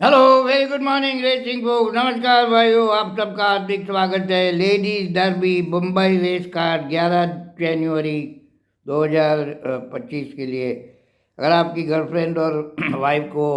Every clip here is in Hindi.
Hello, very good morning racing folks. नमस्कार भाइयों, आप सबका हार्दिक स्वागत है। Ladies derby Mumbai race card 11 जनवरी 2025 के लिए। अगर आपकी गर्लफ्रेंड और वाइफ को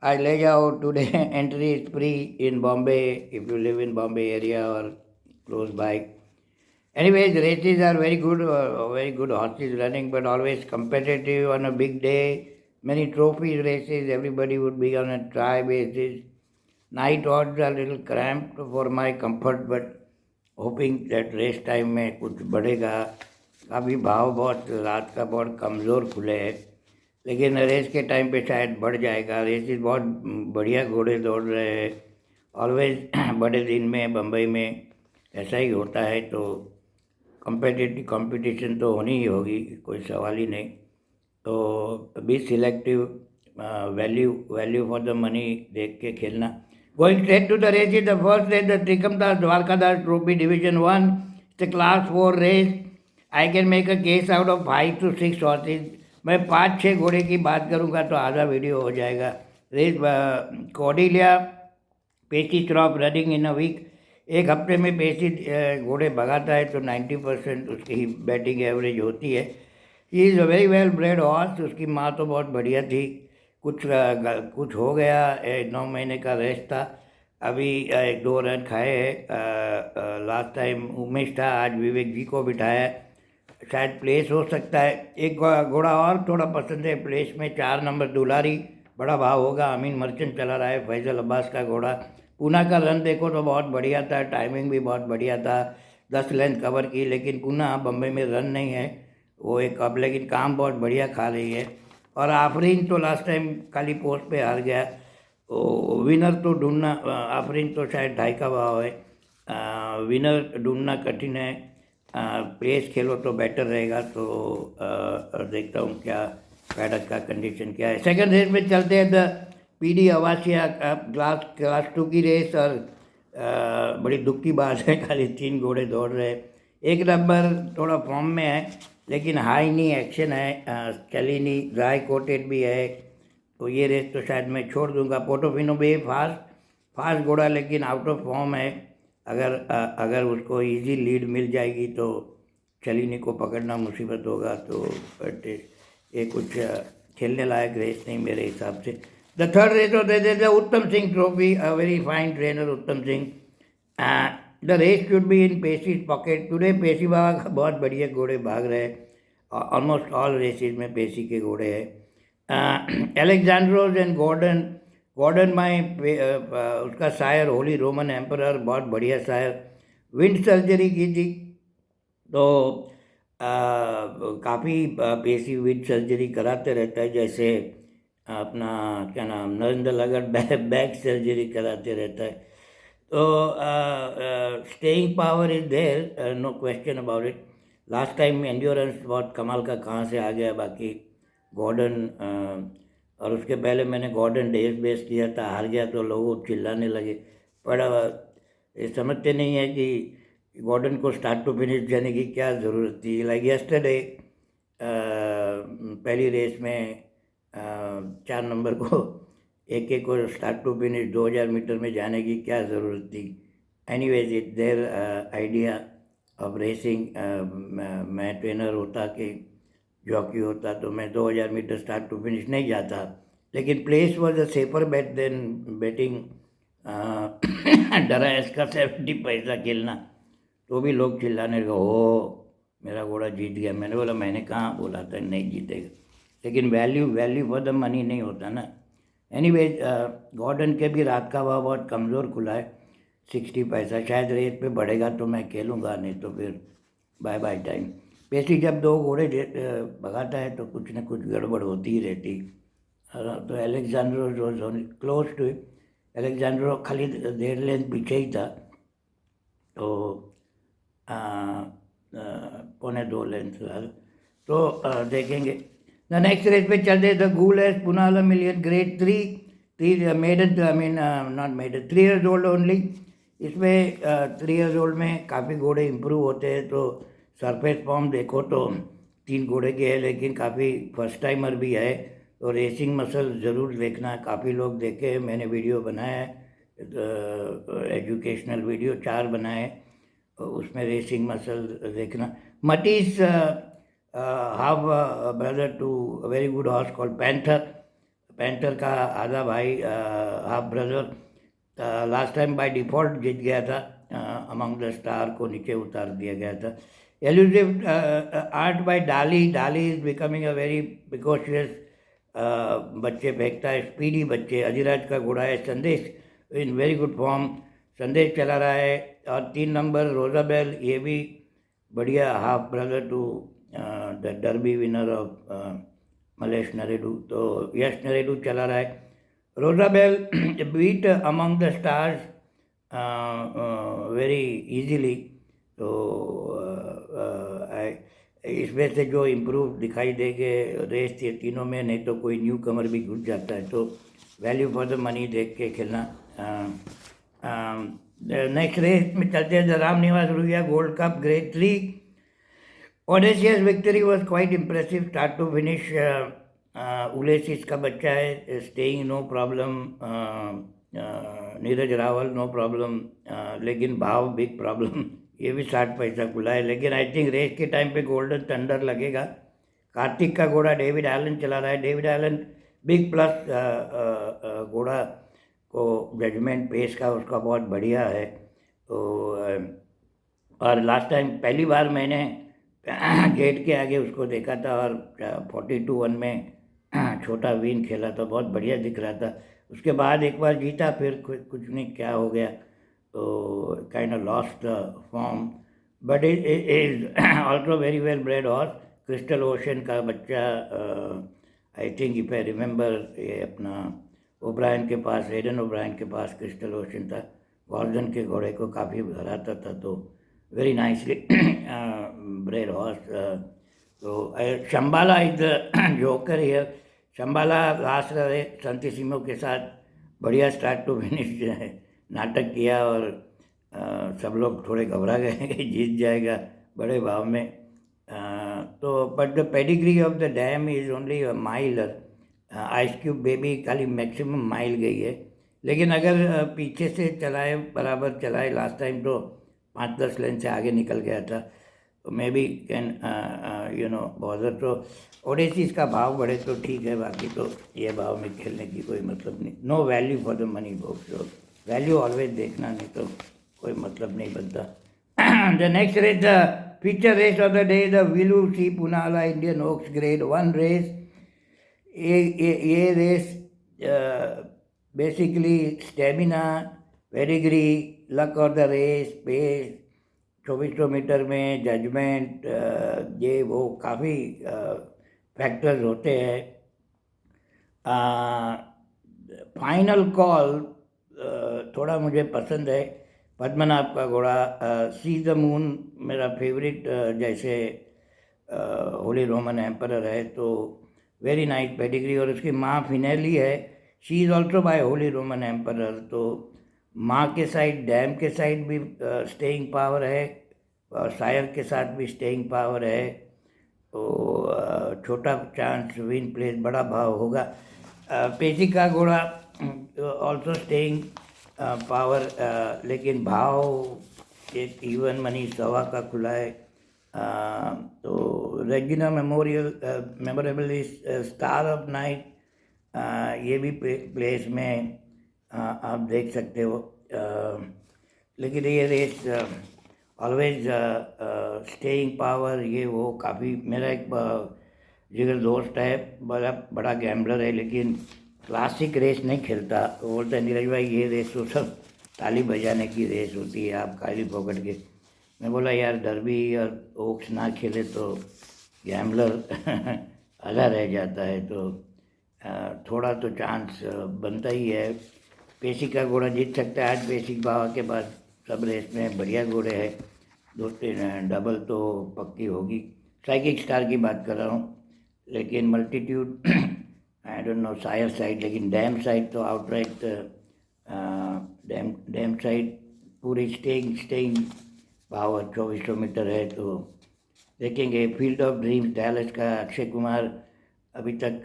आज ले जाओ today entry is free in Bombay if you live in Bombay area और close by. Anyways, races are very good horses running, but always competitive on a big day. Many trophy races, everybody would be on a try basis. Night odds are a little cramped for my comfort, but hoping that race time में कुछ बढ़ेगा। अभी भाव बहुत रात का बहुत कमज़ोर खुले हैं, लेकिन रेस के टाइम पे शायद बढ़ जाएगा। रेसेस बहुत बढ़िया घोड़े दौड़ रहे हैं। ऑलवेज बड़े दिन में बम्बई में ऐसा ही होता है, तो कंपटीशन तो होनी ही होगी, कोई सवाल ही नहीं। तो be selective, value value for the money देख के खेलना। Going straight to the race is the first race, the Trikamdas Dwarkadas trophy division 1, the class 4 रेस। I can make a case out of 5 to 6 horses. मैं 5-6 घोड़े की बात करूँगा तो आधा वीडियो हो जाएगा। रेस कॉर्डिलिया पेची क्रॉप रनिंग इन अ वीक। एक हफ्ते में पेची घोड़े भगाता है तो 90% उसकी बैटिंग एवरेज होती है। He is a very well bread horse. उसकी माँ तो बहुत बढ़िया थी। कुछ हो गया, 9 महीने का रेस्ट था। अभी 2 रन खाए हैं। लास्ट टाइम उमेश था, आज विवेक जी को बिठाया है। शायद प्लेस हो सकता है। एक घोड़ा और थोड़ा पसंद है प्लेस में, 4 नंबर दुलारी। बड़ा भाव होगा। अमीन मर्चेंट चला रहा है, फैजल अब्बास का घोड़ा। पूना का रन देखो तो बहुत बढ़िया था, टाइमिंग भी बहुत बढ़िया था। 10 लेंथ कवर की, लेकिन पूना बम्बई में रन नहीं है वो एक अब, लेकिन काम बहुत बढ़िया खा रही है। और आफरीन तो लास्ट टाइम खाली पोस्ट पे हार गया। तो विनर तो ढूंढना, आफरीन तो शायद 2.5 का भाव है। विनर ढूंढना कठिन है। पेस खेलो तो बेटर रहेगा। तो देखता हूँ क्या पैडक का कंडीशन क्या है। सेकंड रेस में चलते हैं, द पीडी अवासिया क्लास 2 की रेस। और बड़ी दुख की बात है, खाली 3 घोड़े दौड़ रहे हैं। एक नंबर थोड़ा फॉर्म में है, लेकिन हाई नहीं एक्शन है, चली नहीं, ड्राई कोटेड भी है। तो ये रेस तो शायद मैं छोड़ दूंगा। पोटोफिनो भी फास्ट फास्ट घोड़ा, लेकिन आउट ऑफ फॉर्म है। अगर उसको इजी लीड मिल जाएगी तो चलीनी को पकड़ना मुसीबत होगा। तो बट ये कुछ खेलने लायक रेस नहीं मेरे हिसाब से। The third race of the Uttam Singh trophy, a very fine trainer Uttam Singh. The race should be in Pesi's pocket today. Pesi बाबा का बहुत बढ़िया घोड़े भाग रहे हैं। ऑलमोस्ट ऑल रेसेस में पेसी के घोड़े हैं। एलेक्जेंड्रोज एंड गॉर्डन। गॉर्डन माई उसका शायर होली रोमन एम्परर, बहुत बढ़िया शायर। विंड सर्जरी की थी तो काफ़ी पेशी विंड सर्जरी कराते रहता है। जैसे अपना क्या नाम, नरेंद्र लगड़ बैक सर्जरी कराते रहता है। तो staying power is there, no question about it. Last time endurance बहुत कमाल का कहाँ से आ गया। बाकी गॉर्डन, और उसके पहले मैंने गॉर्डन डेज बेस किया था, हार गया तो लोग चिल्लाने लगे। पर ये समझते नहीं है कि गॉर्डन को स्टार्ट टू फिनिश जाने की क्या ज़रूरत थी। लाइक यस्टरडे पहली रेस में 4 नंबर को एक एक को स्टार्ट टू फिनिश 2000 मीटर में जाने की क्या ज़रूरत थी। Anyways it their idea of racing. मैं ट्रेनर होता कि जॉकी होता तो मैं 2000 मीटर स्टार्ट टू फिनिश नहीं जाता। लेकिन place was a safer bet than betting डरा इसका 70 पैसा खेलना। तो भी लोग चिल्लाने लगे, हो मेरा घोड़ा जीत गया। मैंने बोला मैंने कहाँ बोला था नहीं जीतेगा। लेकिन value value for the money नहीं होता ना। एनीवेज गॉर्डन के भी रात का भाव बहुत कमज़ोर खुला है, 60 पैसा। शायद रेट पे बढ़ेगा तो मैं खेलूँगा, नहीं तो फिर बाय बाय टाइम। पेशी जब 2 घोड़े भगाता है तो कुछ न कुछ गड़बड़ होती ही रहती। तो एलेक्जेंड्रो जो क्लोज टू इट, एलेक्जेंड्रो खाली 1.5 लेंथ पीछे ही था। तो आ, आ, 2.25 लेंथ। तो देखेंगे। द नेक्स्ट रेस पे चलते, the Gool S Poonawalla million grade 3 three maiden, I mean not maiden, 3 years old only. इसमें 3 years old में काफ़ी घोड़े इम्प्रूव होते हैं। तो सरफेस फॉर्म देखो तो 3 घोड़े के है, लेकिन काफ़ी फर्स्ट टाइमर भी है। तो रेसिंग मसल ज़रूर देखना, काफ़ी लोग देखे हैं, मैंने वीडियो बनाया है, एजुकेशनल वीडियो 4 बनाए, उसमें रेसिंग मसल देखना। मटीज half brother to very good horse called Panther, Panther का आधा भाई half brother last time by default जीत गया था, अमंग द स्टार को नीचे उतार दिया गया था। एल्यूसिव आर्ट बाय डाली, डाली is becoming a very precocious, बच्चे फेंकता है, स्पीडी बच्चे। अजिराज का घोड़ा है संदेश, इन वेरी गुड फॉर्म, संदेश चला रहा है। और 3 नंबर रोजाबेल, ये भी बढ़िया, half brother to the derby winner of Malesh Naredu, तो यश नरेडू चला रहा है। Rosabel beat among the stars very easily, तो इसमें से जो इम्प्रूव दिखाई देंगे रेस ये तीनों में, नहीं तो कोई न्यू कमर भी घुस जाता है, तो वैल्यू फॉर द मनी देख के खेलना। नेक्स्ट रेस में चलते हैं, the Ram Niwas Ruia gold cup grade 3। Audacious victory was quite impressive start to finish. Ulysses का बच्चा है, staying no problem, Neeraj Rawal no problem, लेकिन भाव बिग प्रॉब्लम ये भी 60 पैसा खुला है, लेकिन आई थिंक रेस के टाइम पे गोल्डन थंडर लगेगा। कार्तिक का घोड़ा डेविड एलन चला रहा है, डेविड एलन बिग प्लस घोड़ा को जजमेंट पेस का उसका बहुत बढ़िया है, तो और लास्ट टाइम पहली बार मैंने गेट के आगे उसको देखा था, और 42-1 में छोटा विन खेला था, बहुत बढ़िया दिख रहा था। उसके बाद एक बार जीता, फिर कुछ नहीं क्या हो गया, तो kind of lost form, but is also very well bread horse. Crystal ocean का बच्चा, I think if I remember, ये अपना ओब्रायन के पास, एडन ओब्रायन के पास क्रिस्टल ओशन था, गॉर्डन के घोड़े को काफ़ी हराता था, तो वेरी नाइसली ब्रेड हॉर्स। तो Shambhala is joker here. Shambhala last रहे संतिसिमो के साथ, बढ़िया स्टार्ट टू फिनिश नाटक किया, और सब लोग थोड़े घबरा गए कि जीत जाएगा बड़े भाव में, तो but the pedigree of the dam is only a Mylar. Ice cube baby खाली मैक्सिमम माइल गई है, लेकिन अगर पीछे से चलाए, बराबर चलाए लास्ट टाइम, तो 5-10 लेन से आगे निकल गया था, तो मे बी कैन बॉदर। तो ओडेसीज का भाव बढ़े तो ठीक है, बाकी तो ये भाव में खेलने की कोई मतलब नहीं, no value for the money box, तो वैल्यू ऑलवेज देखना, नहीं तो कोई मतलब नहीं बनता। The next race, the feature race of the day, the Villoo C Poonawalla Indian Oaks grade 1 race. ये race basically stamina, pedigree, luck of the race, pace, 2400 metre में जजमेंट, ये वो काफ़ी फैक्टर्स होते हैं। फाइनल कॉल थोड़ा मुझे पसंद है, पद्मनाभ का घोड़ा, सी द मून मेरा फेवरेट, जैसे होली रोमन एम्परर है, तो वेरी नाइस पेडिग्री, और उसकी माँ फिनेली है, she is also by Holy Roman Emperor, तो माँ के साइड, डैम के साइड भी स्टेइंग पावर है, और शायर के साथ भी स्टेइंग पावर है, तो छोटा चांस विन प्लेस, बड़ा भाव होगा। पेशी का घोड़ा ऑल्सो स्टेइंग पावर, लेकिन भाव एक इवन मनी 1.25 का खुला है, तो Regina memorable is star of night, ये भी प्लेस में आप देख सकते हो, लेकिन ये रेस ऑलवेज स्टेइंग पावर, ये वो काफ़ी, मेरा एक जिगर दोस्त है, बड़ा गैम्बलर है, लेकिन क्लासिक रेस नहीं खेलता, वो बोलता है नीरज भाई ये रेस तो सब ताली बजाने की रेस होती है, आप खाली पकड़ के। मैं बोला यार डर्बी और ओक्स ना खेले तो गैम्बलर आधा रह जाता है, तो थोड़ा तो चांस बनता ही है। पेशी का घोड़ा जीत सकता है आज, पेशी बाबा के पास सब रेस में बढ़िया घोड़े हैं, 2-3 डबल तो पक्की होगी। साइकिक स्टार की बात कर रहा हूँ, लेकिन मल्टीट्यूड आई डोंट नो शायर साइड, लेकिन डैम साइड तो आउटराइट, डैम साइड पूरी स्टेइंग पावर 2400 मीटर है, तो देखेंगे। फील्ड ऑफ ड्रीम्स डैलस का अक्षय कुमार अभी तक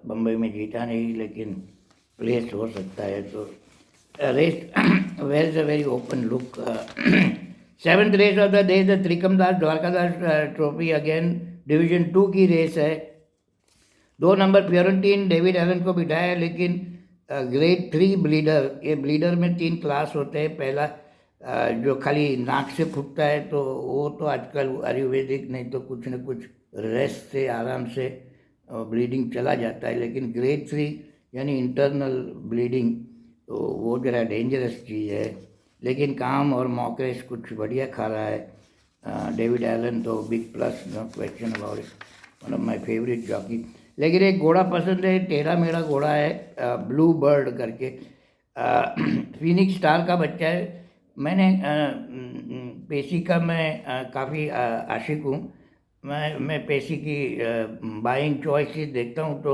बम्बई में जीता नहीं, लेकिन प्लेस हो सकता है। तो race where is a very open look. Seventh race of the day the Trikamdas Dwarkadas trophy, again division 2 की रेस है। 2 नंबर फ्योरेंटीन डेविड एलन को बिठाया, लेकिन ग्रेड 3 ब्लीडर, ये ब्लीडर में 3 क्लास होते हैं। पहला जो खाली नाक से फूटता है तो वो तो आजकल आयुर्वेदिक, नहीं तो कुछ न कुछ रेस्ट से आराम से ब्लीडिंग चला जाता है। लेकिन ग्रेड 3 यानी इंटरनल ब्लीडिंग, तो वो ज़रा डेंजरस चीज़ है। लेकिन काम और मॉकरेस कुछ बढ़िया खा रहा है डेविड एलन, तो big plus, no question about it, one of my favourite jockey. लेकिन एक घोड़ा पसंद है, टेढ़ा मेढ़ा घोड़ा है, ब्लू बर्ड करके, फिनिक्स स्टार का बच्चा है। मैंने पेशी का मैं काफ़ी आशिक हूँ। मैं पेशी की बाइंग चॉइसेस देखता हूँ, तो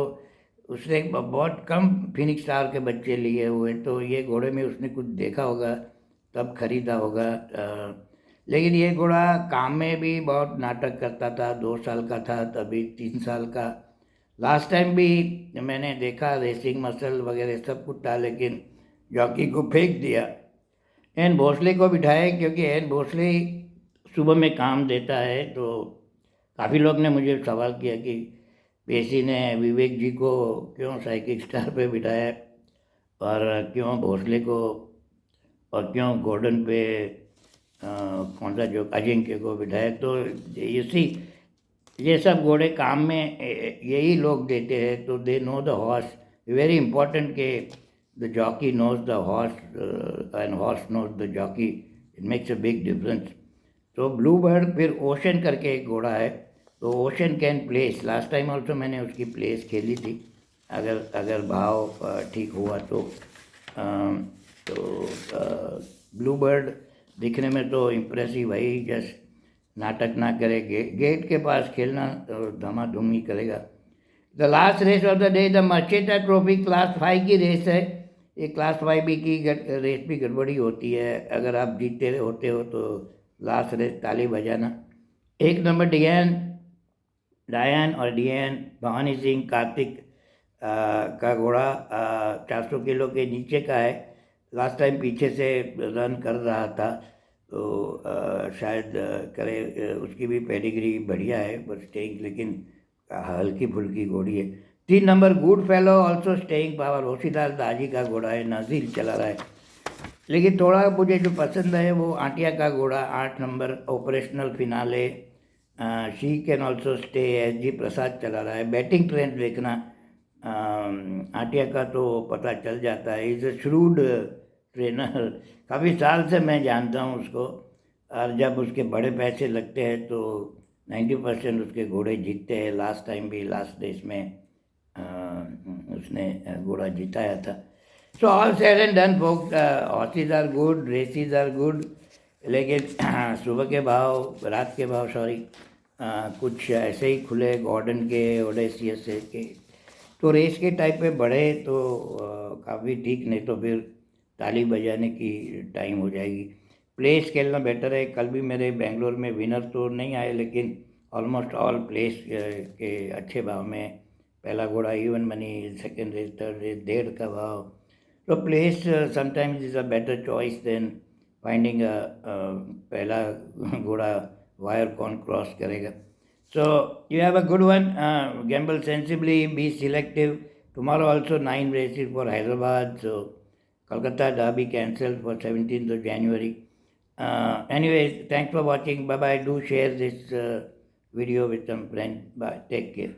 उसने बहुत कम फिनिक्स स्टार के बच्चे लिए हुए, तो ये घोड़े में उसने कुछ देखा होगा तब खरीदा होगा। लेकिन ये घोड़ा काम में भी बहुत नाटक करता था। 2 साल का था तभी, 3 साल का लास्ट टाइम भी मैंने देखा, रेसिंग मसल वगैरह सब कुछ था, लेकिन जॉकी को फेंक दिया। एन भोसले को बिठाए, क्योंकि एन भोसले सुबह में काम देता है। तो काफ़ी लोग ने मुझे सवाल किया कि पेशी ने विवेक जी को क्यों साइकिक स्टार पे बिठाया, और क्यों भोसले को, और क्यों गॉर्डन पे कौन सा जो अजिंक्य को बिठाया। तो इसी ये सब घोड़े काम में यही लोग देते हैं, तो they know the horse. Very important के the jockey knows the horse and horse knows the jockey, it makes a big difference. तो ब्लू बर्ड, फिर ओशन करके एक घोड़ा है, तो Ocean can place, last time also मैंने उसकी प्लेस खेली थी, अगर भाव ठीक हुआ तो। ब्लू बर्ड दिखने में तो इम्प्रेसिव है ही, जस्ट नाटक ना करे, गेट के पास खेलना तो धमाधूम ही करेगा। The last race of the day the Merchanta trophy class 5 की रेस है। ये क्लास 5 भी की रेस भी गड़बड़ी होती है, अगर आप जीतते होते हो तो लास्ट रेस ताली बजाना। 1 नंबर डायन और डीएन भवानी सिंह कार्तिक का घोड़ा 400 किलो के नीचे का है। लास्ट टाइम पीछे से रन कर रहा था, तो शायद करे, उसकी भी पेडिग्री बढ़िया है, बट स्टेइंग, लेकिन हल्की फुल्की घोड़ी है। 3 number good fellow also staying power, Hoshidar Daji का घोड़ा है, नजीर चला रहा है। लेकिन थोड़ा मुझे जो पसंद है वो आटिया का घोड़ा, 8 number operational finale, she can also stay, SG प्रसाद चला रहा है। बैटिंग ट्रेंड देखना आटिया का तो पता चल जाता है, इज़ अ श्रूड ट्रेनर, काफ़ी साल से मैं जानता हूँ उसको, और जब उसके बड़े पैसे लगते हैं तो 90% उसके घोड़े जीतते हैं। लास्ट टाइम भी लास्ट रेस में उसने घोड़ा जिताया था। So all said and done folk, horses are good, races are good, लेकिन सुबह के भाव, रात के भाव, सॉरी, कुछ ऐसे ही खुले, गॉर्डन के, ओडेसियस के, तो रेस के टाइप पे बढ़े तो काफ़ी ठीक, नहीं तो फिर ताली बजाने की टाइम हो जाएगी। प्लेस खेलना बेटर है। कल भी मेरे बेंगलोर में विनर तो नहीं आए, लेकिन ऑलमोस्ट ऑल प्लेस के अच्छे भाव में, पहला घोड़ा even money, second race, third race 1.5 का भाव। तो place sometimes is a better choice than finding पहला घोड़ा वायर कौन क्रॉस करेगा। So you have a good one. Gamble sensibly, be selective. Tomorrow also 9 races for Hyderabad. So Kolkata Derby cancelled for 17th of January. Anyways, thanks for watching. Bye bye. Do share this video with some friends. Bye. Take care.